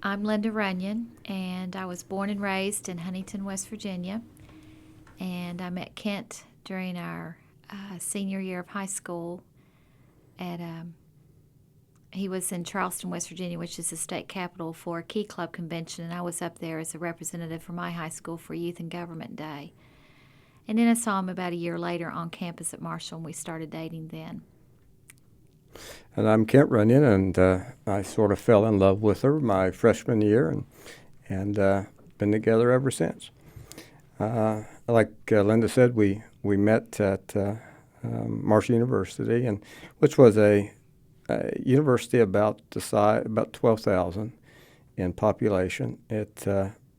I'm Linda Runyan, and I was born and raised in Huntington, West Virginia. And I met Kent during our senior year of high school. At He was in Charleston, West Virginia, which is the state capital, for a Key Club convention, and I was up there as a representative for my high school for Youth and Government Day. And then I saw him about a year later on campus at Marshall, and we started dating then. And I'm Kent Runyan, and I sort of fell in love with her my freshman year, and been together ever since. Like Linda said, we met at Marshall University, and which was a university about the size, about 12,000 in population. It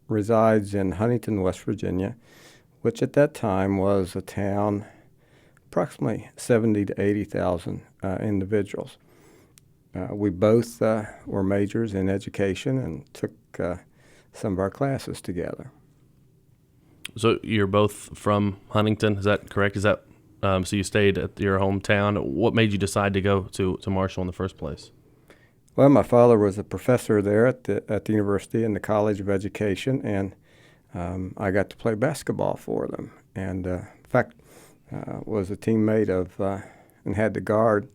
resides in Huntington, West Virginia, which at that time was a town approximately 70 to 80,000 individuals. We both were majors in education and took some of our classes together. So you're both from Huntington, is that correct? Is that so you stayed at your hometown? What made you decide to go to Marshall in the first place? Well, my father was a professor there at the university in the College of Education, and I got to play basketball for them. And in fact, was a teammate of and had to guard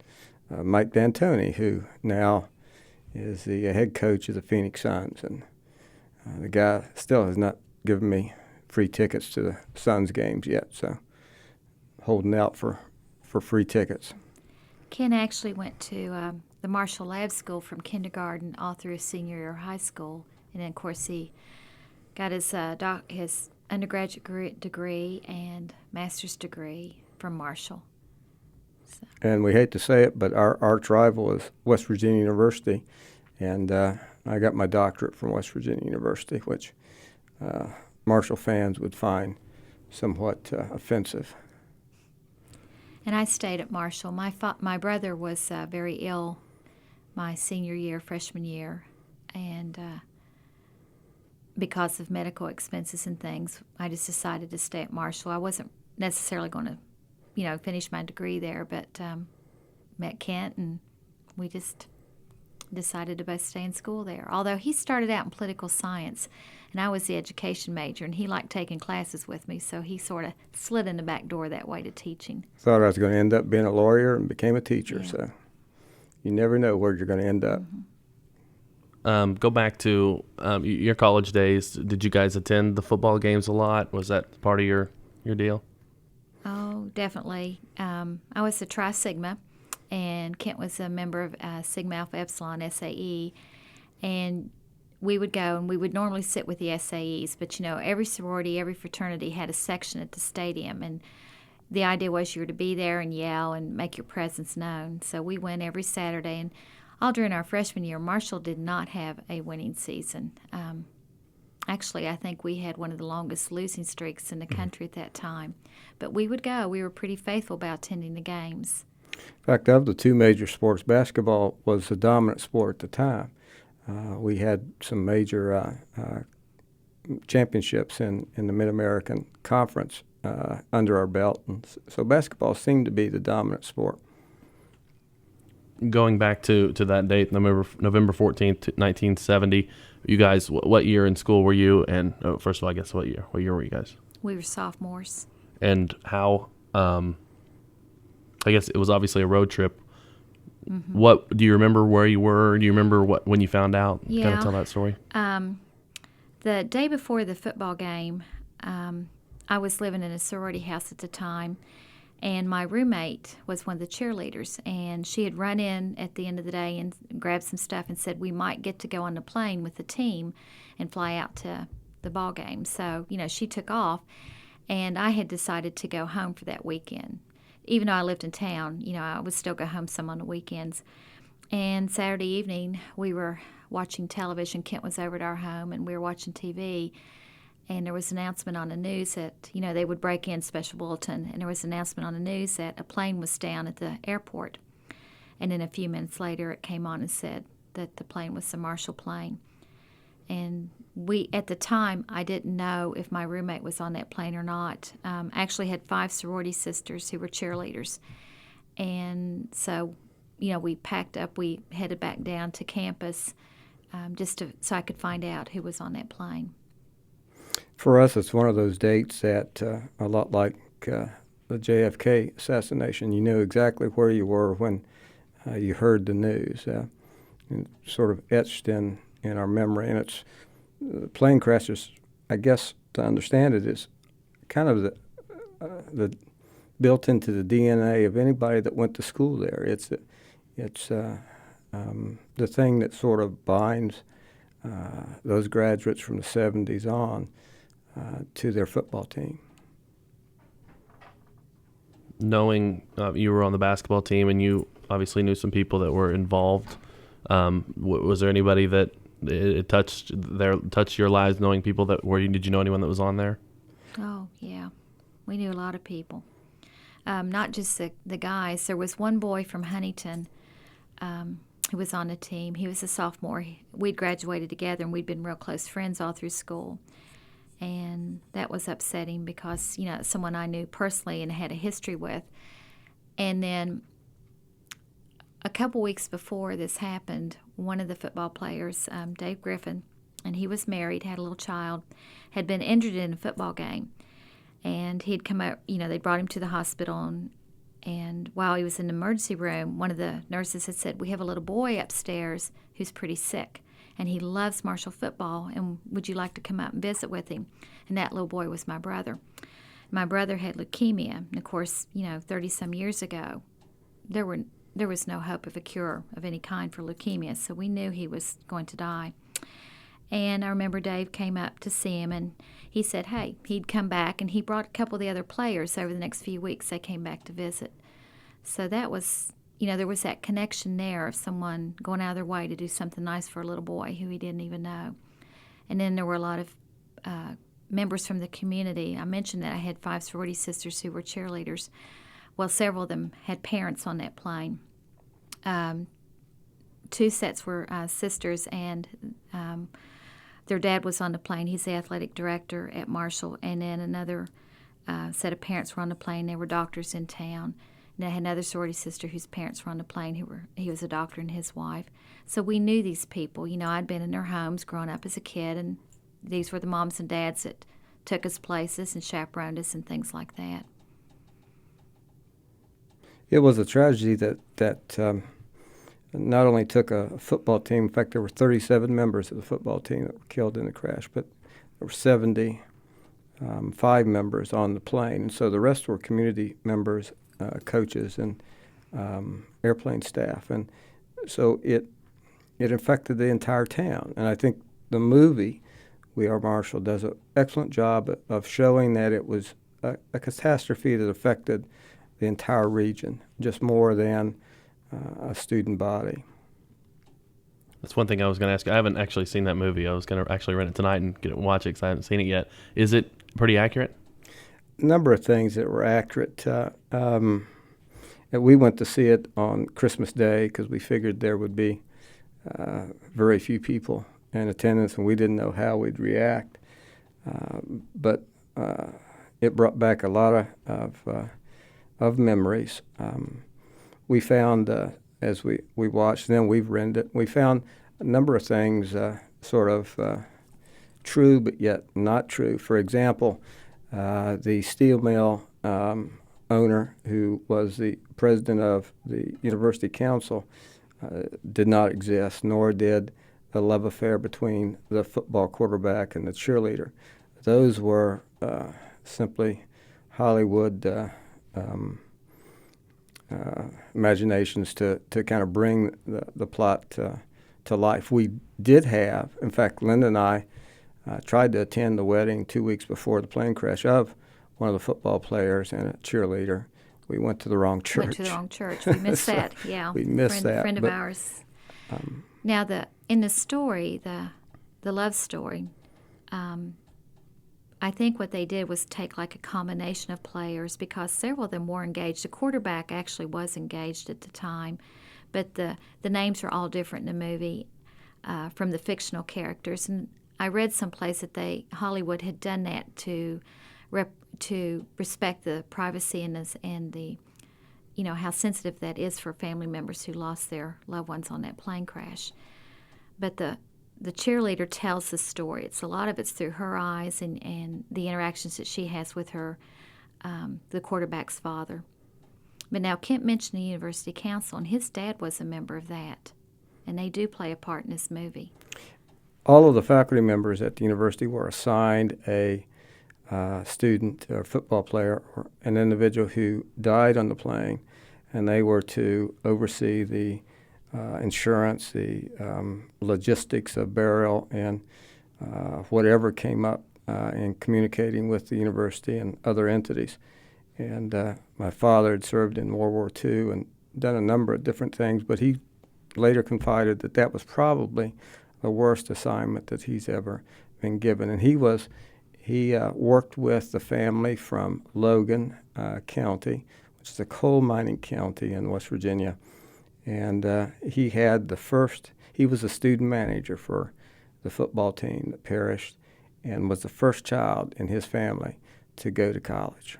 Mike D'Antoni, who now is the head coach of the Phoenix Suns. And the guy still has not given me free tickets to the Suns games yet, so holding out for free tickets. Ken actually went to the Marshall Lab School from kindergarten all through his senior year of high school, and then of course he got his undergraduate degree and master's degree from Marshall. So. And we hate to say it, but our arch rival is West Virginia University, and I got my doctorate from West Virginia University, which Marshall fans would find somewhat offensive. And I stayed at Marshall. My brother was very ill my senior year, freshman year, and because of medical expenses and things, I just decided to stay at Marshall. I wasn't necessarily going to, finish my degree there, but met Kent, and we just decided to both stay in school there. Although he started out in political science, and I was the education major, and he liked taking classes with me, so he sort of slid in the back door that way to teaching. Thought I was going to end up being a lawyer and became a teacher, Yeah. So you never know where you're going to end up. Mm-hmm. Go back to your college days. Did you guys attend the football games a lot? Was that part of your deal? Oh, definitely. I was a Tri Sigma, and Kent was a member of Sigma Alpha Epsilon SAE, and we would go, and we would normally sit with the SAEs, but every sorority, every fraternity had a section at the stadium, and the idea was you were to be there and yell and make your presence known. So we went every Saturday, and all during our freshman year, Marshall did not have a winning season. Actually, I think we had one of the longest losing streaks in the country at that time. But we would go. We were pretty faithful about attending the games. In fact, of the two major sports, basketball was the dominant sport at the time. We had some major championships in the Mid-American Conference under our belt, and so basketball seemed to be the dominant sport. Going back to that date, November 14th, 1970, you guys, what year in school were you? And first of all, I guess what year were you guys? We were sophomores. And how? I guess it was obviously a road trip. Mm-hmm. What do you remember? Where you were? Do you remember when you found out? Yeah. Kind of tell that story. The day before the football game, I was living in a sorority house at the time, and my roommate was one of the cheerleaders, and she had run in at the end of the day and grabbed some stuff and said we might get to go on the plane with the team and fly out to the ball game. So, she took off, and I had decided to go home for that weekend. Even though I lived in town, I would still go home some on the weekends. And Saturday evening, we were watching television. Kent was over at our home, and we were watching TV. And there was an announcement on the news that, they would break in special bulletin. And there was an announcement on the news that a plane was down at the airport. And then a few minutes later, it came on and said that the plane was the Marshall plane. And at the time, I didn't know if my roommate was on that plane or not. I actually had 5 sorority sisters who were cheerleaders. And so, we packed up, we headed back down to campus so I could find out who was on that plane. For us, it's one of those dates that a lot like the JFK assassination. You knew exactly where you were when you heard the news. And sort of etched in our memory. And it's the plane crashes, I guess, to understand it, is kind of the built into the DNA of anybody that went to school there. It's the thing that sort of binds those graduates from the 70s on to their football team. Knowing you were on the basketball team and you obviously knew some people that were involved, was there anybody that it touched your lives, knowing people that were? Did you know anyone that was on there? Oh, yeah. We knew a lot of people. Not just the guys. There was one boy from Huntington who was on the team. He was a sophomore. We'd graduated together, and we'd been real close friends all through school. And that was upsetting because, someone I knew personally and had a history with. And then a couple weeks before this happened, one of the football players, Dave Griffin, and he was married, had a little child, had been injured in a football game. And he'd come out, they brought him to the hospital, and while he was in the emergency room, one of the nurses had said, "We have a little boy upstairs who's pretty sick, and he loves Marshall football, and would you like to come out and visit with him?" And that little boy was my brother. My brother had leukemia, and of course, 30-some years ago, there was no hope of a cure of any kind for leukemia, so we knew he was going to die. And I remember Dave came up to see him, and he said, hey, he'd come back, and he brought a couple of the other players over the next few weeks. They came back to visit. So that was, there was that connection there of someone going out of their way to do something nice for a little boy who he didn't even know. And then there were a lot of members from the community. I mentioned that I had 5 sorority sisters who were cheerleaders. Well, several of them had parents on that plane. 2 sets were sisters, and their dad was on the plane. He's the athletic director at Marshall. And then another set of parents were on the plane. They were doctors in town. And I had another sorority sister whose parents were on the plane. He was a doctor, and his wife. So we knew these people. I'd been in their homes growing up as a kid, and these were the moms and dads that took us places and chaperoned us and things like that. It was a tragedy that not only took a football team. In fact, there were 37 members of the football team that were killed in the crash, but there were 75 members on the plane. And so the rest were community members, coaches, and airplane staff. And so it affected the entire town. And I think the movie, We Are Marshall, does an excellent job of showing that it was a catastrophe that affected the entire region, just more than a student body. That's one thing I was going to ask. I haven't actually seen that movie. I was going to actually rent it tonight and get it and watch it because I haven't seen it yet. Is it pretty accurate? A number of things that were accurate. We went to see it on Christmas Day because we figured there would be very few people in attendance, and we didn't know how we'd react. But it brought back a lot of memories. We found, as we watched, and then we've rented it, we found a number of things sort of true but yet not true. For example, the steel mill owner, who was the president of the University Council, did not exist, nor did the love affair between the football quarterback and the cheerleader. Those were simply Hollywood imaginations to kind of bring the plot to life. We did have, in fact, Linda and I tried to attend the wedding 2 weeks before the plane crash of one of the football players and a cheerleader. We went to the wrong church. Went to the wrong church. We missed that, yeah. We missed that. Friend of ours. Now, in the story, the love story, I think what they did was take like a combination of players because several of them were engaged. The quarterback actually was engaged at the time, but the names are all different in the movie from the fictional characters. And I read someplace that Hollywood had done that to respect the privacy and the how sensitive that is for family members who lost their loved ones on that plane crash. But the cheerleader tells the story. A lot of it's through her eyes and the interactions that she has with her, the quarterback's father. But now Kent mentioned the University Council, and his dad was a member of that, and they do play a part in this movie. All of the faculty members at the university were assigned a student or football player or an individual who died on the plane, and they were to oversee the insurance, the logistics of burial, and whatever came up in communicating with the university and other entities. And my father had served in World War II and done a number of different things, but he later confided that that was probably the worst assignment that he's ever been given. And he worked with the family from Logan County, which is a coal mining county in West Virginia. And he was a student manager for the football team that perished and was the first child in his family to go to college.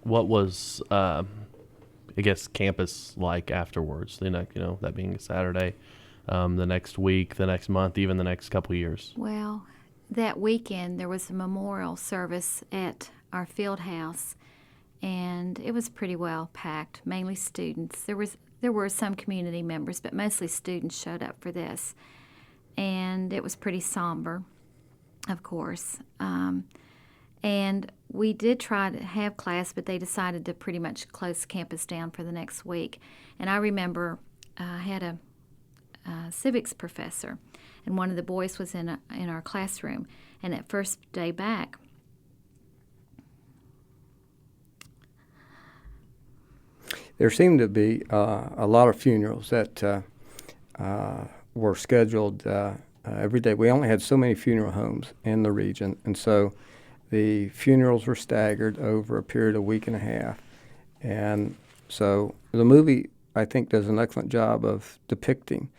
What was, I guess, campus like afterwards? That being Saturday, the next week, the next month, even the next couple of years? Well, that weekend there was a memorial service at our field house, and it was pretty well packed, mainly students. There were some community members, but mostly students showed up for this. And it was pretty somber, of course. And we did try to have class, but they decided to pretty much close campus down for the next week. And I remember I had a civics professor, and one of the boys was in our classroom. And that first day back, there seemed to be a lot of funerals that were scheduled every day. We only had so many funeral homes in the region, and so the funerals were staggered over a period of a week and a half. And so the movie, I think, does an excellent job of depicting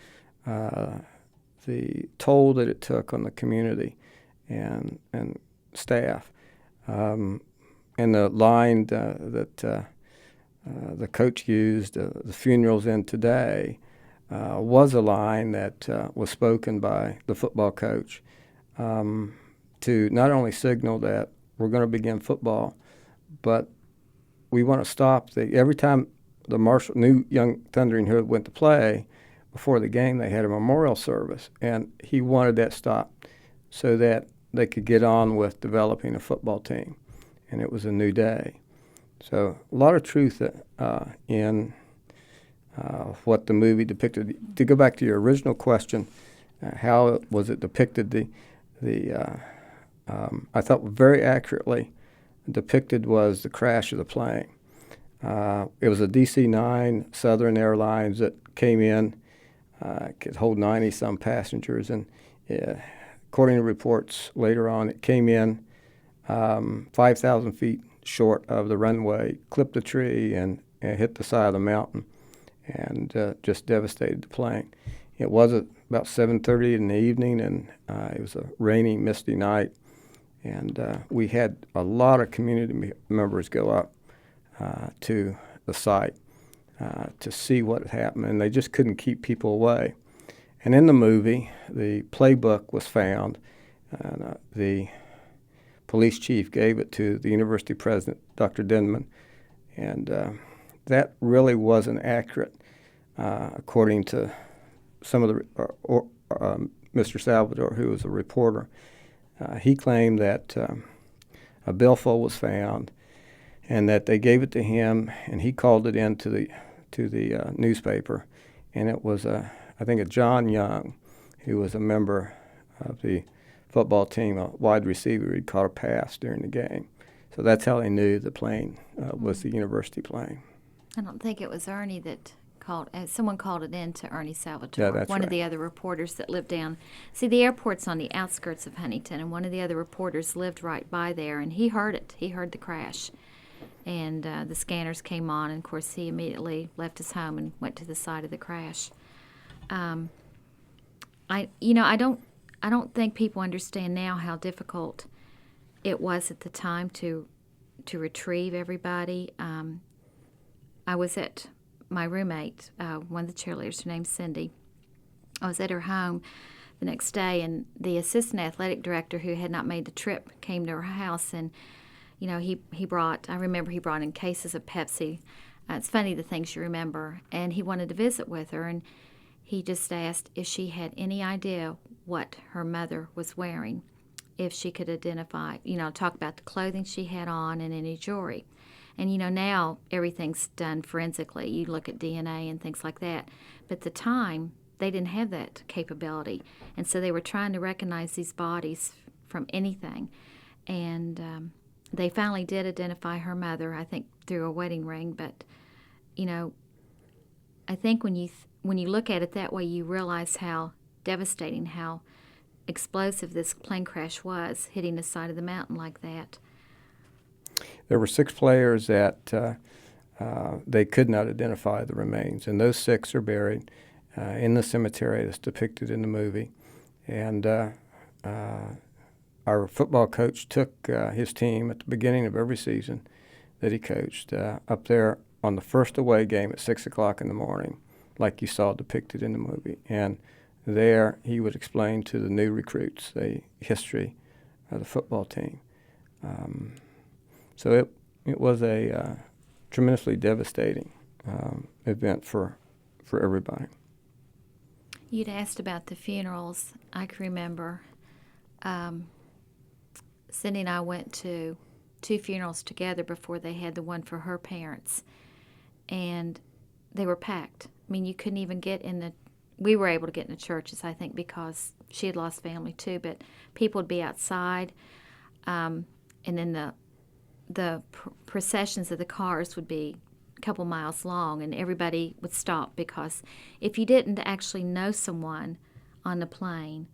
the toll that it took on the community and staff. And the line that the coach used, the funerals end today, was a line that was spoken by the football coach to not only signal that we're going to begin football, but we want to stop every time the new Young Thundering Herd went to play, before the game they had a memorial service, and he wanted that stopped so that they could get on with developing a football team, and it was a new day. So a lot of truth in what the movie depicted. To go back to your original question, how was it depicted? I thought very accurately depicted was the crash of the plane. It was a DC-9 Southern Airlines that came in, could hold 90-some passengers, and according to reports later on, it came in 5,000 feet short of the runway, clipped a tree, and hit the side of the mountain, and just devastated the plane. It was about 7:30 in the evening, and it was a rainy, misty night, and we had a lot of community members go up to the site to see what had happened, and they just couldn't keep people away. And in the movie, the playbook was found, and the police chief gave it to the university president, Dr. Denman, and that really wasn't accurate, according to some of the Mr. Salvador, who was a reporter. He claimed that a billfold was found, and that they gave it to him, and he called it in to the newspaper, and it was I think a John Young, who was a member of the football team, a wide receiver. He caught a pass during the game, so that's how they knew the plane was the university plane. I don't think it was Ernie that called. Someone called it in to Ernie Salvatore, Yeah, that's one right. of the other reporters that lived down. See, the airport's on the outskirts of Huntington, and one of the other reporters lived right by there, and he heard it. He heard the crash, and the scanners came on, and of course he immediately left his home and went to the site of the crash. I don't think people understand now how difficult it was at the time to retrieve everybody. I was at my roommate, one of the cheerleaders, her name's Cindy. I was at her home the next day, and the assistant athletic director who had not made the trip came to her house, and he brought, I remember he brought in cases of Pepsi. It's funny the things you remember. And he wanted to visit with her, and he just asked if she had any idea what her mother was wearing, if she could identify, talk about the clothing she had on and any jewelry. And, now everything's done forensically. You look at DNA and things like that. But at the time, they didn't have that capability. And so they were trying to recognize these bodies from anything. And they finally did identify her mother, I think, through a wedding ring. But, I think when you look at it that way, you realize how devastating, how explosive this plane crash was, hitting the side of the mountain like that. There were 6 players that they could not identify the remains, and those 6 are buried in the cemetery that's depicted in the movie. And our football coach took his team at the beginning of every season that he coached up there on the first away game at 6 o'clock in the morning, like you saw depicted in the movie. And there he would explain to the new recruits the history of the football team. So it was a tremendously devastating event for everybody. You'd asked about the funerals. I can remember Cindy and I went to 2 funerals together before they had the one for her parents, and they were packed. I mean, you couldn't even get in the. We were able to get in the churches, I think, because she had lost family too. But people would be outside, and then the processions of the cars would be a couple miles long, and everybody would stop, because if you didn't actually know someone on the plane,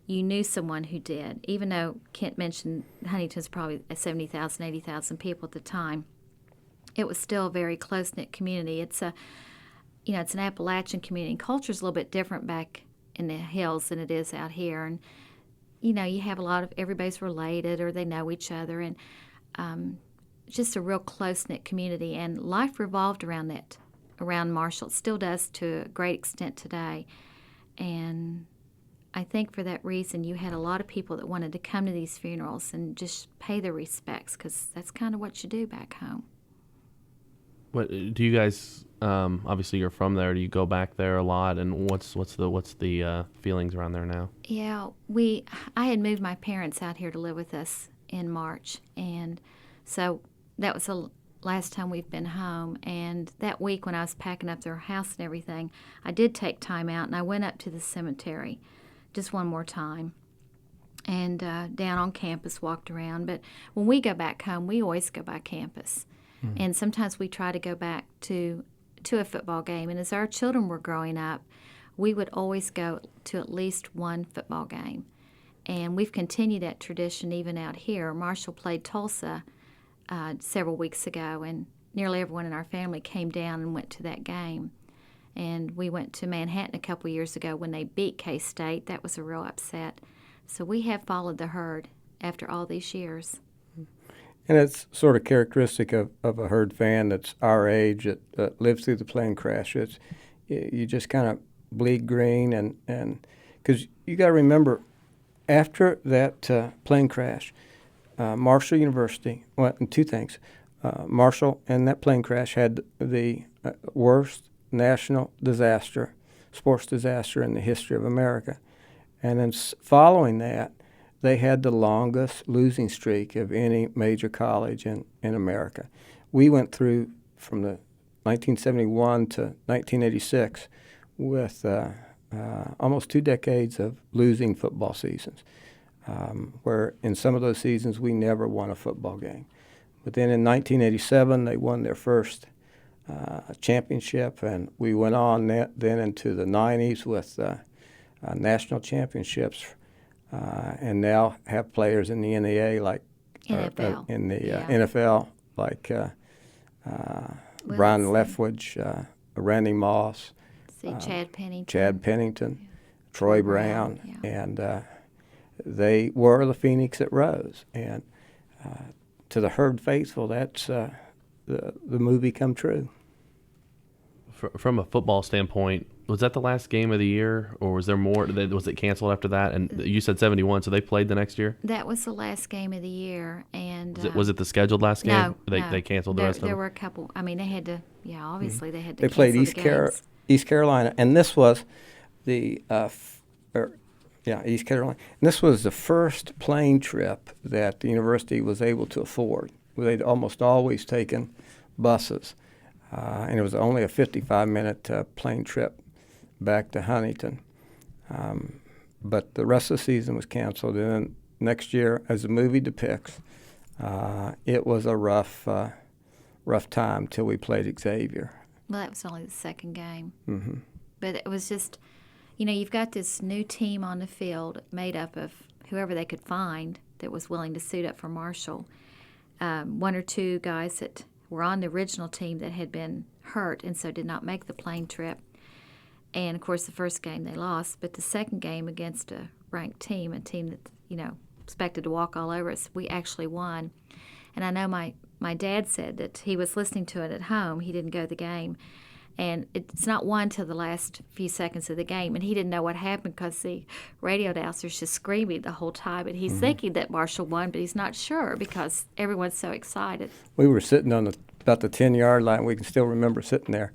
you knew someone who did. Even though Kent mentioned Huntington's probably 70,000, 80,000 people at the time, it was still a very close-knit community. It's it's an Appalachian community. Culture's a little bit different back in the hills than it is out here. And, you have a lot of, everybody's related or they know each other, and just a real close-knit community. And life revolved around that, around Marshall. It still does to a great extent today. And I think for that reason, you had a lot of people that wanted to come to these funerals and just pay their respects, because that's kind of what you do back home. What do you guys? Obviously, you're from there. Do you go back there a lot? And what's the feelings around there now? Yeah, I had moved my parents out here to live with us in March, and so that was the last time we've been home. And that week when I was packing up their house and everything, I did take time out and I went up to the cemetery just one more time, and down on campus, walked around. But when we go back home, we always go by campus. And sometimes we try to go back to a football game. And as our children were growing up, we would always go to at least one football game. And we've continued that tradition even out here. Marshall played Tulsa several weeks ago, and nearly everyone in our family came down and went to that game. And we went to Manhattan a couple years ago when they beat K-State. That was a real upset. So we have followed the herd after all these years. And it's sort of characteristic of a herd fan that's our age, that lived through the plane crash. You just kind of bleed green, and because you got to remember, after that plane crash, Marshall University, well, and 2 things. Marshall and that plane crash had the worst national disaster, sports disaster in the history of America. And then following that, they had the longest losing streak of any major college in America. We went through from the 1971 to 1986 with almost 2 decades of losing football seasons, where in some of those seasons we never won a football game. But then in 1987 they won their first championship, and we went on then into the 90s with national championships. And now have players in the NAA like NFL. In the NFL like Brian Leftwich, Randy Moss, Chad Pennington, Troy Brown, and they were the phoenix that rose. And to the herd faithful, that's the movie come true. From a football standpoint, was that the last game of the year, or was there more? Was it canceled after that? And you said 71, so they played the next year. That was the last game of the year, and Was it the scheduled last game? no, They canceled the rest of There them. were a couple. I mean, they had to. Yeah, obviously they had to They played cancel the games. East Carolina, and this was the East Carolina. And this was the first plane trip that the university was able to afford. They'd almost always taken buses, and it was only a 55-minute plane trip back to Huntington. But the rest of the season was canceled, and then next year, as the movie depicts, it was a rough time till we played Xavier. Well, that was only the second game. Mm-hmm. But it was just, you've got this new team on the field made up of whoever they could find that was willing to suit up for Marshall. One or two guys that were on the original team that had been hurt and so did not make the plane trip. And, of course, the first game they lost. But the second game against a ranked team, a team that, expected to walk all over us, we actually won. And I know my dad said that he was listening to it at home. He didn't go to the game. And it's not won till the last few seconds of the game. And he didn't know what happened because the radio announcer's just screaming the whole time. And he's thinking that Marshall won, but he's not sure because everyone's so excited. We were sitting on about the 10-yard line. We can still remember sitting there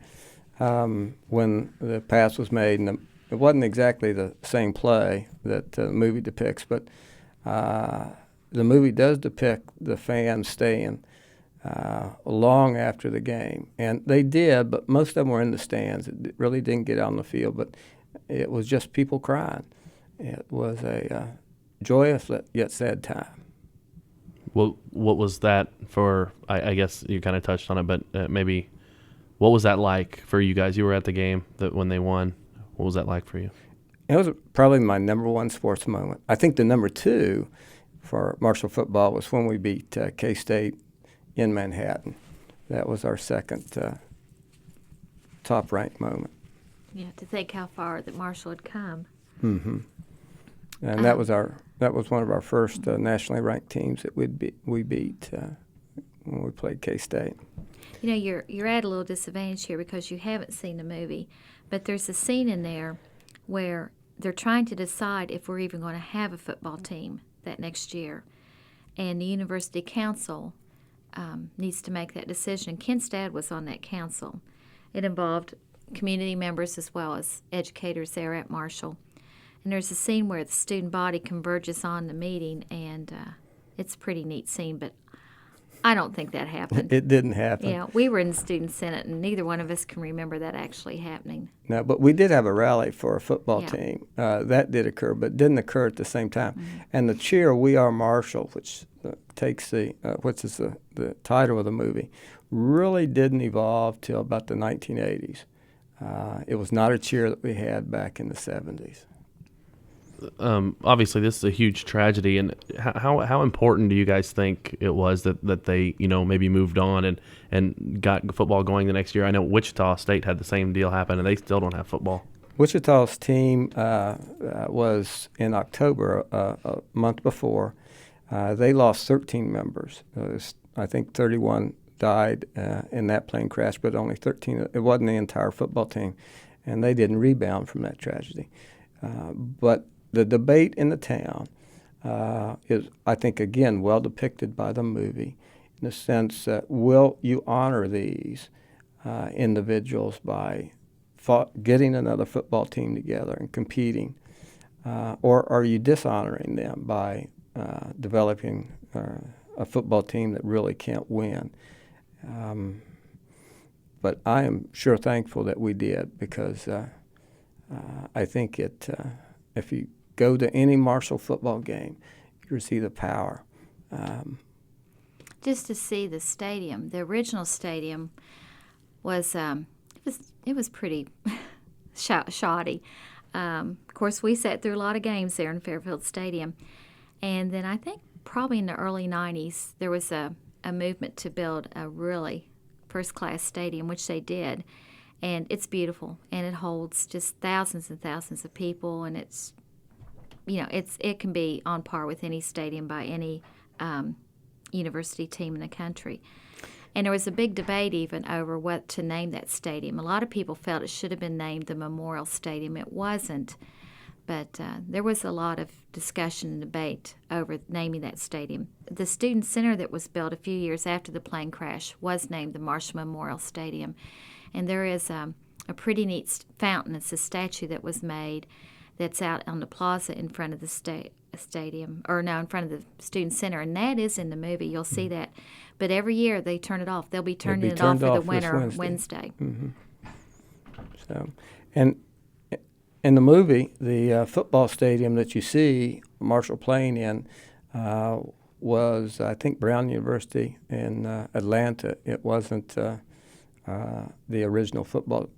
when the pass was made. And it wasn't exactly the same play that the movie depicts, but the movie does depict the fans staying long after the game. And they did, but most of them were in the stands. It really didn't get out on the field, but it was just people crying. It was a joyous yet sad time. Well, what was that for? I guess you kind of touched on it, but maybe what was that like for you guys? You were at the game when they won. What was that like for you? It was probably my number one sports moment. I think the number two for Marshall football was when we beat K-State in Manhattan. That was our second top-ranked moment. Yeah, to think how far that Marshall had come. Mm-hmm. And that was one of our first nationally ranked teams that we beat when we played K-State. You're at a little disadvantage here because you haven't seen the movie, but there's a scene in there where they're trying to decide if we're even going to have a football team that next year, and the university council needs to make that decision. And Kent's dad was on that council. It involved community members as well as educators there at Marshall. And there's a scene where the student body converges on the meeting, and it's a pretty neat scene, but I don't think that happened. It didn't happen. Yeah, we were in the student senate, and neither one of us can remember that actually happening. No, but we did have a rally for a football Yeah. team. That did occur, but didn't occur at the same time. Mm-hmm. And the cheer, "We Are Marshall," which takes the title of the movie, really didn't evolve till about the 1980s. It was not a cheer that we had back in the 70s. Obviously, this is a huge tragedy, and how important do you guys think it was that they maybe moved on and got football going the next year? I know Wichita State had the same deal happen, and they still don't have football. Wichita's team was in October, a month before. They lost 13 members. I think 31 died in that plane crash, but only 13. It wasn't the entire football team, and they didn't rebound from that tragedy. But the debate in the town is, I think, again, well depicted by the movie in the sense that will you honor these individuals by getting another football team together and competing, or are you dishonoring them by developing a football team that really can't win? But I am sure thankful that we did because I think if you go to any Marshall football game, you'll see the power. Just to see the stadium, the original stadium was it was pretty shoddy. Of course, we sat through a lot of games there in Fairfield Stadium, and then I think probably in the early 90s there was a movement to build a really first-class stadium, which they did, and it's beautiful, and it holds just thousands and thousands of people, and it can be on par with any stadium by any university team in the country. And there was a big debate even over what to name that stadium. A lot of people felt it should have been named the Memorial Stadium. It wasn't. But there was a lot of discussion and debate over naming that stadium. The student center that was built a few years after the plane crash was named the Marshall Memorial Stadium. And there is a pretty neat fountain. It's a statue that was made that's out on the plaza in front of the stadium, or no, in front of the student center. And that is in the movie. You'll see that. But every year they turn it off. They'll be turning it off for the winter Wednesday. Mm-hmm. So, and in the movie, the football stadium that you see Marshall playing in was, I think, Brown University in Atlanta. It wasn't the original football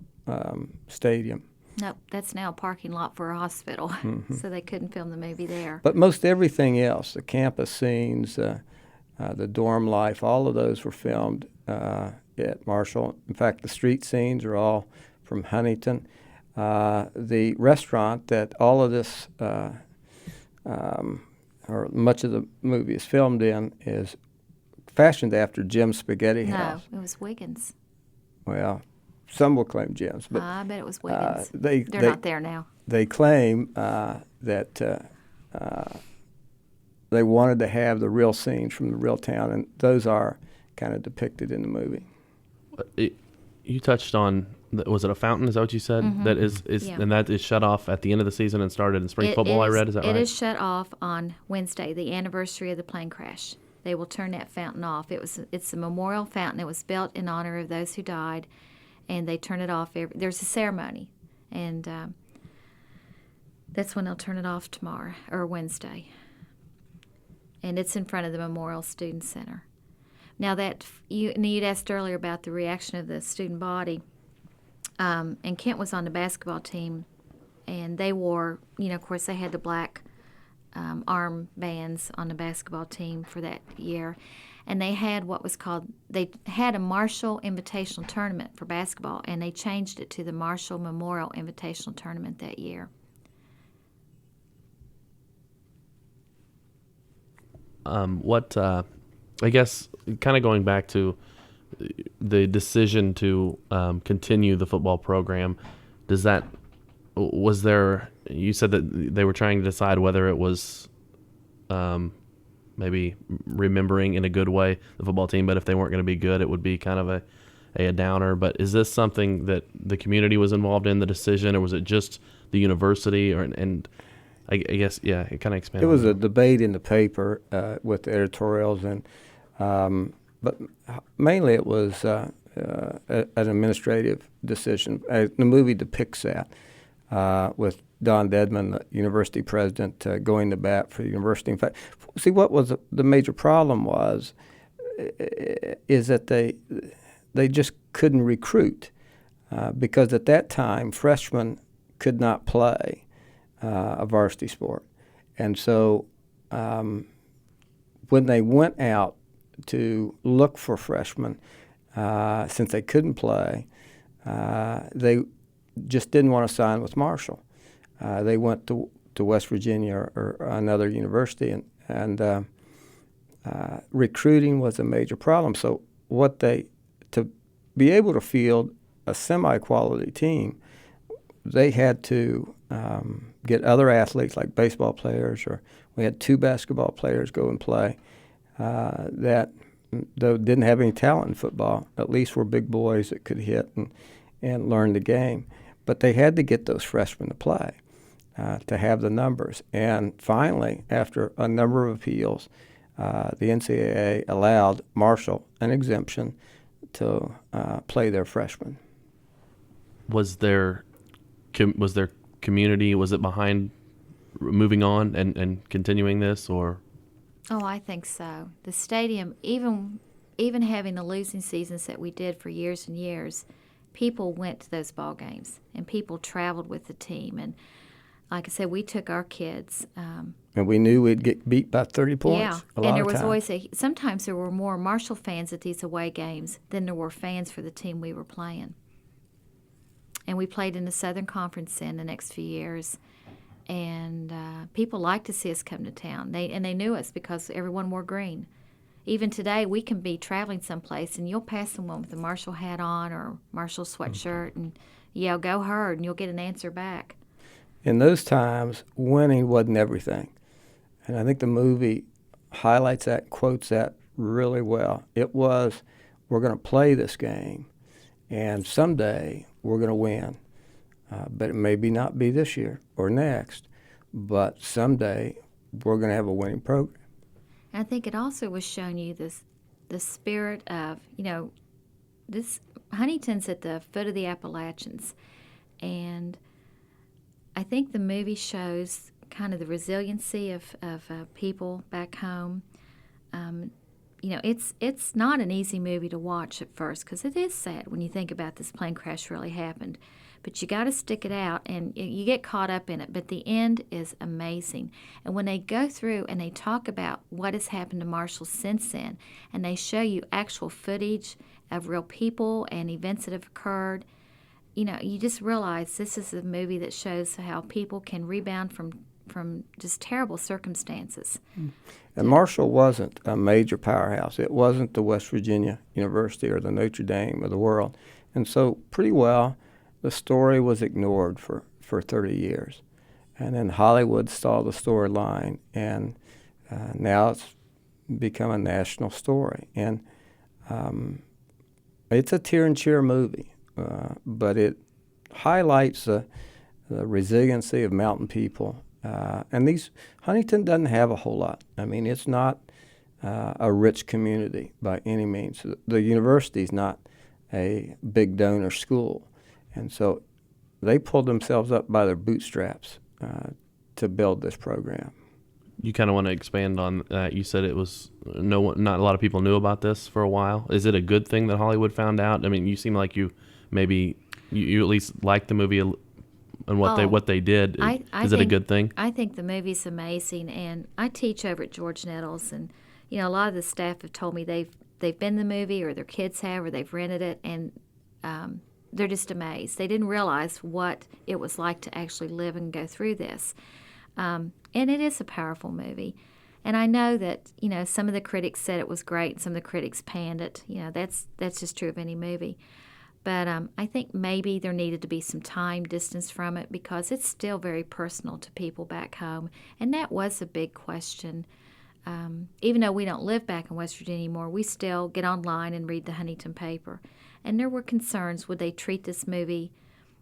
stadium. Nope, that's now a parking lot for a hospital, so they couldn't film the movie there. But most everything else, the campus scenes, the dorm life, all of those were filmed at Marshall. In fact, the street scenes are all from Huntington. The restaurant that all of this, or much of the movie is filmed in, is fashioned after Jim's Spaghetti House. No, it was Wiggins. Well, some will claim Jim's, but I bet it was Wiggins. They're not there now. They claim that they wanted to have the real scenes from the real town, and those are kind of depicted in the movie. You touched on, was it a fountain? Is that what you said? Mm-hmm. That is Yeah. And that is shut off at the end of the season and started in spring football. I read. Is that right? It is shut off on Wednesday, the anniversary of the plane crash. They will turn that fountain off. It's a memorial fountain. It was built in honor of those who died, and they turn it off. There's a ceremony, and that's when they'll turn it off tomorrow or Wednesday. And it's in front of the Memorial Student Center. Now that you'd asked earlier about the reaction of the student body, and Kent was on the basketball team, and they wore, of course, they had the black arm bands on the basketball team for that year, and they had they had a Marshall Invitational Tournament for basketball, and they changed it to the Marshall Memorial Invitational Tournament that year. I guess, kind of going back to the decision to continue the football program, was there, you said that they were trying to decide whether it was maybe remembering in a good way the football team, but if they weren't going to be good, it would be kind of a downer. But is this something that the community was involved in, the decision, or was it just the university? And I guess, yeah, it kind of expanded. It was a debate in the paper with the editorials, but mainly it was an administrative decision. The movie depicts that with Don Dedman, the university president, going to bat for the university. In fact, see, what was the major problem is that they just couldn't recruit because at that time freshmen could not play a varsity sport. And so when they went out to look for freshmen, since they couldn't play, they just didn't want to sign with Marshall. They went to West Virginia or another university, and recruiting was a major problem. So to be able to field a semi-quality team, they had to get other athletes like baseball players, or we had 2 basketball players go and play that, though didn't have any talent in football, at least were big boys that could hit and learn the game. But they had to get those freshmen to play to have the numbers. And finally, after a number of appeals, the NCAA allowed Marshall an exemption to play their freshmen. Was there community? Was it behind moving on and continuing this, or? Oh, I think so. The stadium, even having the losing seasons that we did for years and years, people went to those ball games, and people traveled with the team. And like I said, we took our kids. And we knew we'd get beat by 30 points. Yeah, and there was always sometimes there were more Marshall fans at these away games than there were fans for the team we were playing. And we played in the Southern Conference in the next few years, and people liked to see us come to town. They knew us because everyone wore green. even today, we can be traveling someplace and you'll pass someone with a Marshall hat on or Marshall sweatshirt and yell, "Go Herd," and you'll get an answer back. In those times, winning wasn't everything. And I think the movie highlights that, quotes that really well. It was, we're going to play this game, and someday we're going to win. But it maybe not be this year or next, but someday we're going to have a winning program. I think it also was showing you the spirit of, this Huntington's at the foot of the Appalachians, and I think the movie shows kind of the resiliency of people back home. It's not an easy movie to watch at first because it is sad when you think about this plane crash really happened. But you got to stick it out, and you get caught up in it. But the end is amazing. And when they go through and they talk about what has happened to Marshall since then, and they show you actual footage of real people and events that have occurred, you just realize this is a movie that shows how people can rebound from just terrible circumstances. And Marshall wasn't a major powerhouse. It wasn't the West Virginia University or the Notre Dame of the world. And so pretty well the story was ignored for 30 years. And then Hollywood saw the storyline, and now it's become a national story. And it's a tear and cheer movie, but it highlights the resiliency of mountain people. And Huntington doesn't have a whole lot. I mean, it's not a rich community by any means. The university's not a big donor school. And so they pulled themselves up by their bootstraps to build this program. You kind of want to expand on that. You said it was not a lot of people knew about this for a while. Is it a good thing that Hollywood found out? I mean, you seem like you at least liked the movie and what they did. Is it a good thing? I think the movie's amazing, and I teach over at George Nettles, and a lot of the staff have told me they've been in the movie, or their kids have, or they've rented it, and they're just amazed. They didn't realize what it was like to actually live and go through this. And it is a powerful movie. And I know that, some of the critics said it was great, some of the critics panned it. That's just true of any movie. But I think maybe there needed to be some time distance from it because it's still very personal to people back home. And that was a big question. Even though we don't live back in West Virginia anymore, we still get online and read the Huntington paper. And there were concerns, would they treat this movie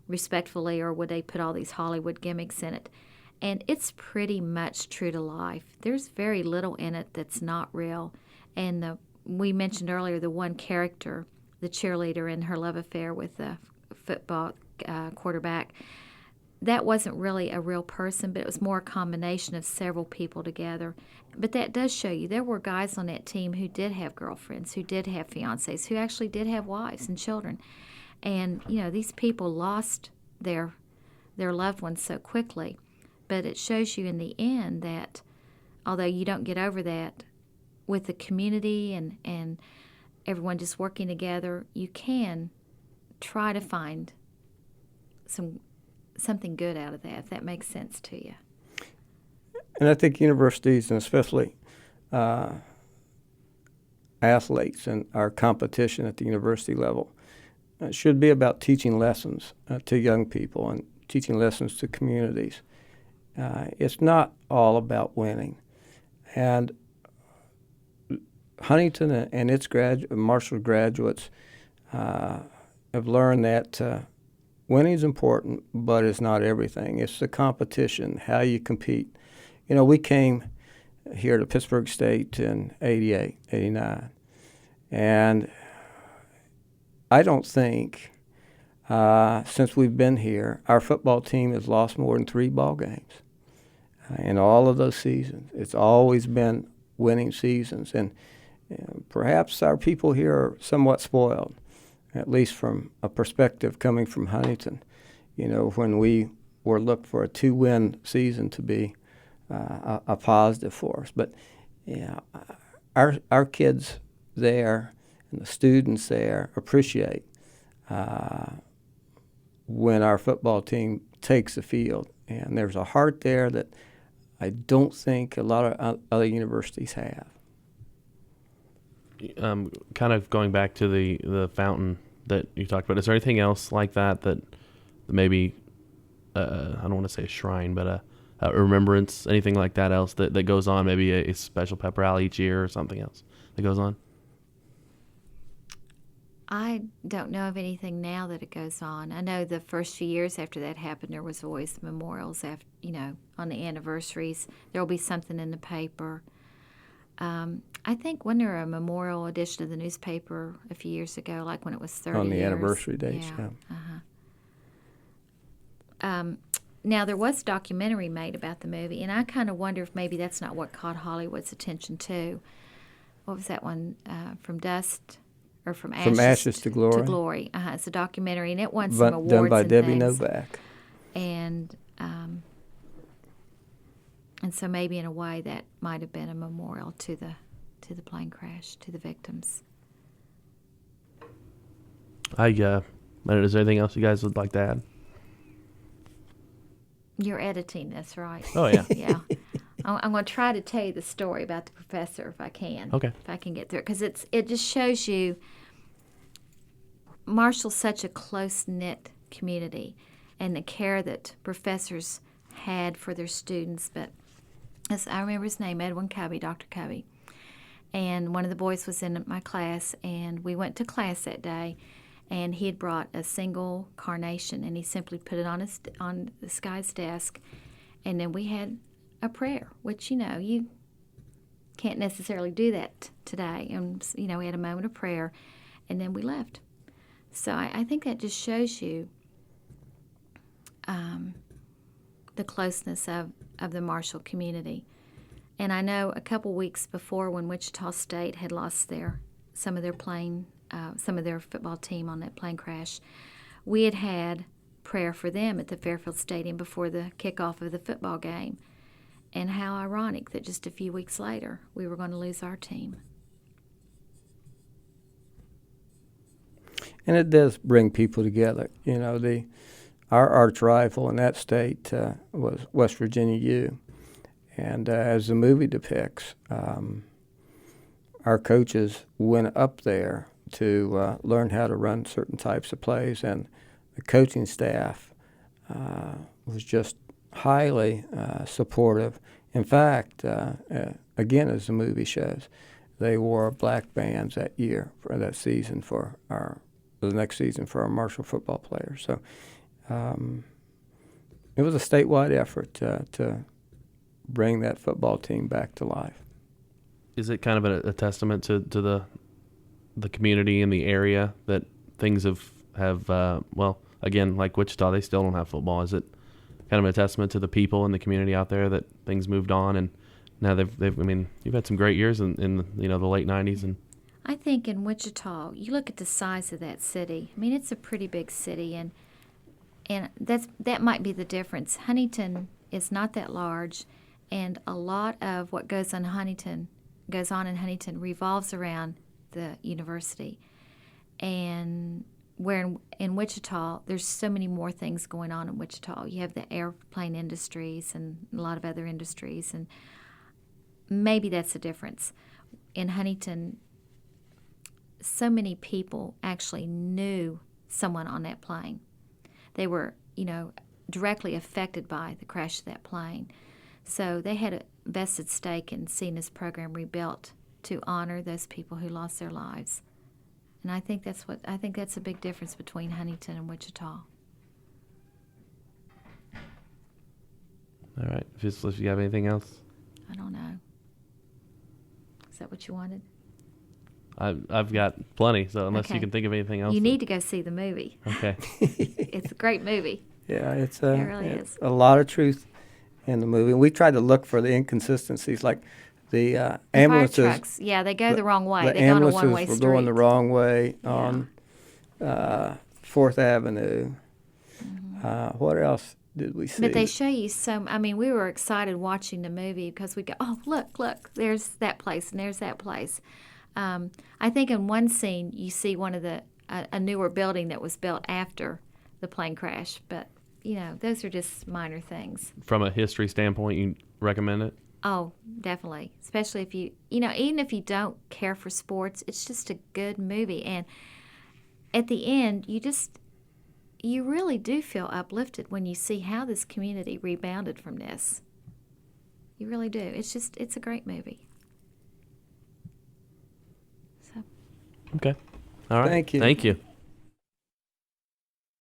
respectfully or would they put all these Hollywood gimmicks in it? And it's pretty much true to life. There's very little in it that's not real. And we mentioned earlier the one character, the cheerleader and her love affair with the football quarterback, that wasn't really a real person, but it was more a combination of several people together. But that does show you there were guys on that team who did have girlfriends, who did have fiancés, who actually did have wives and children. And, these people lost their loved ones so quickly. But it shows you in the end that although you don't get over that, with the community and everyone just working together, you can try to find something good out of that, if that makes sense to you. And I think universities, and especially athletes and our competition at the university level, should be about teaching lessons to young people and teaching lessons to communities. It's not all about winning. And Huntington and its Marshall graduates have learned that winning is important, but it's not everything. It's the competition, how you compete. We came here to Pittsburgh State in 88, 89, and I don't think since we've been here, our football team has lost more than 3 ball games in all of those seasons. It's always been winning seasons, and perhaps our people here are somewhat spoiled, at least from a perspective coming from Huntington. When we were looked for a 2-win season to be a positive for us. But our kids there and the students there appreciate when our football team takes the field. And there's a heart there that I don't think a lot of other universities have. kind of going back to the fountain that you talked about, is there anything else like that maybe, I don't want to say a shrine, but a remembrance, anything like that else that goes on, maybe a special pep rally each year or something else that goes on? I don't know of anything now that it goes on. I know the first few years after that happened, there was always memorials after, on the anniversaries. There will be something in the paper. I think when there were a memorial edition of the newspaper a few years ago, like when it was 30 On the years. anniversary dates, yeah. Now, there was a documentary made about the movie, and I kind of wonder if maybe that's not what caught Hollywood's attention, too. What was that one? From Dust, or From Ashes to Glory. To Glory. It's a documentary, and it won some awards done by and Debbie things. Novak. And so maybe in a way that might have been a memorial to the plane crash, to the victims. Is there anything else you guys would like to add? You're editing this, right? Oh, yeah. Yeah. I'm going to try to tell you the story about the professor if I can. Okay. If I can get through it. Because it just shows you Marshall's such a close-knit community, and the care that professors had for their students. But I remember his name, Edwin Covey, Dr. Covey. And one of the boys was in my class, and we went to class that day, and he had brought a single carnation, and he simply put it on this guy's desk, and then we had a prayer, which, you can't necessarily do that today. And, we had a moment of prayer, and then we left. So I think that just shows you the closeness of the Marshall community. And I know a couple weeks before, when Wichita State had lost some of their football team on that plane crash, we had prayer for them at the Fairfield Stadium before the kickoff of the football game. And how ironic that just a few weeks later we were going to lose our team. And it does bring people together. Our arch rival in that state was West Virginia U. And as the movie depicts, our coaches went up there to learn how to run certain types of plays, and the coaching staff was just highly supportive. In fact, again, as the movie shows, they wore black bands that year for that season the next season for our Marshall football players. So it was a statewide effort to bring that football team back to life. Is it kind of a testament to the community and the area that things have again, like Wichita, they still don't have football. Is it kind of a testament to the people in the community out there that things moved on, and now you've had some great years in the late 90s? And I think in Wichita, you look at the size of that city. It's a pretty big city, and that might be the difference. Huntington is not that large, and a lot of what goes on in Huntington revolves around the university. And where in Wichita, there's so many more things going on in Wichita. You have the airplane industries and a lot of other industries, and maybe that's the difference. In Huntington, so many people actually knew someone on that plane. They were, directly affected by the crash of that plane. So they had a vested stake in seeing this program rebuilt to honor those people who lost their lives. And I think that's a big difference between Huntington and Wichita. All right. If you have anything else? I don't know. Is that what you wanted? I've got plenty, so unless you can think of anything else. You need to go see the movie. Okay. It's a great movie. Yeah, it really is. A lot of truth in the movie. We tried to look for the inconsistencies, like the ambulances. Fire trucks, yeah, they go the wrong way. The They go on a ambulances one-way were street. going the wrong way Yeah. on 4th Avenue. Mm-hmm. What else did we see? But they show you we were excited watching the movie because we go, oh, look, there's that place and there's that place. I think in one scene you see one of a newer building that was built after the plane crash, but those are just minor things. From a history standpoint, you recommend it? Oh, definitely. Especially if even if you don't care for sports, it's just a good movie. And at the end, you really do feel uplifted when you see how this community rebounded from this. You really do. It's a great movie. So. Okay. All right. Thank you. Thank you.